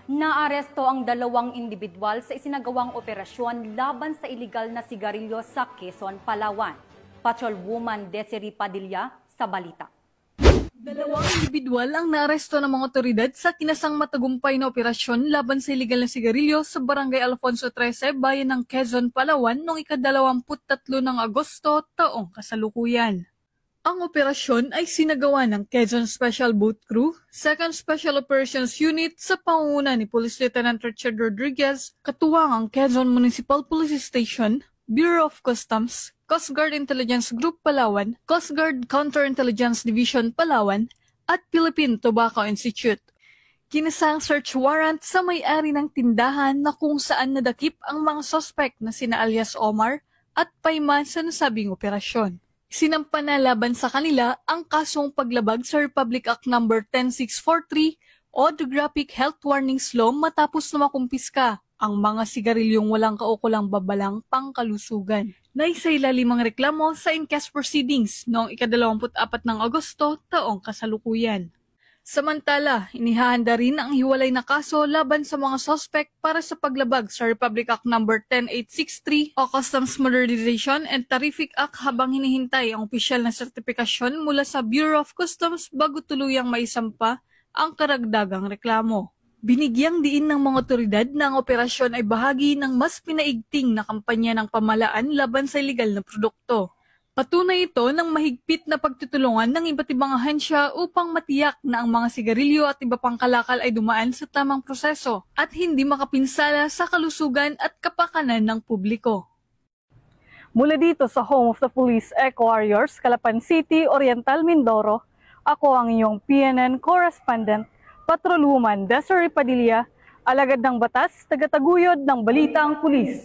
Naaresto ang dalawang individual sa isinagawang operasyon laban sa iligal na sigarilyo sa Quezon, Palawan. Patrolwoman Desiree Padilla sa balita. Dalawang individual ang naaresto ng mga otoridad sa kinasang matagumpay na operasyon laban sa iligal na sigarilyo sa Barangay Alfonso 13, bayan ng Quezon, Palawan noong ika-23 ng Agosto taong kasalukuyan. Ang operasyon ay sinagawa ng Quezon Special Boat Crew, 2nd Special Operations Unit sa pangunguna ni Police Lieutenant Richard Rodriguez, katuwang ang Quezon Municipal Police Station, Bureau of Customs, Coast Guard Intelligence Group Palawan, Coast Guard Counterintelligence Division Palawan, at Philippine Tobacco Institute. Kinasang search warrant sa may-ari ng tindahan na kung saan nadakip ang mga suspect na sina alias Omar at Payman sa nasabing operasyon. Sinampa na laban sa kanila ang kasong paglabag sa Republic Act No. 10643 o The Graphic Health Warnings Law matapos na makumpiska ang mga sigarilyong walang kaukulang babalang pangkalusugan. Naisailalim ang reklamo sa inquest proceedings noong ika-24 ng Agosto taong kasalukuyan. Samantala, inihahanda rin ang hiwalay na kaso laban sa mga suspect para sa paglabag sa Republic Act No. 10863 o Customs Modernization and Tarific Act habang hinihintay ang opisyal na sertipikasyon mula sa Bureau of Customs bago tuluyang maisampa ang karagdagang reklamo. Binigyang diin ng mga otoridad na ang operasyon ay bahagi ng mas pinaigting na kampanya ng pamahalaan laban sa ilegal na produkto. Patunay ito ng mahigpit na pagtutulungan ng iba't ibang ahensya upang matiyak na ang mga sigarilyo at iba pang kalakal ay dumaan sa tamang proseso at hindi makapinsala sa kalusugan at kapakanan ng publiko. Mula dito sa Home of the Police Eco Warriors, Calapan City, Oriental Mindoro, ako ang iyong PNN correspondent, Patrolwoman Desiree Padilla, alagad ng batas, tagataguyod ng Balitang Pulis.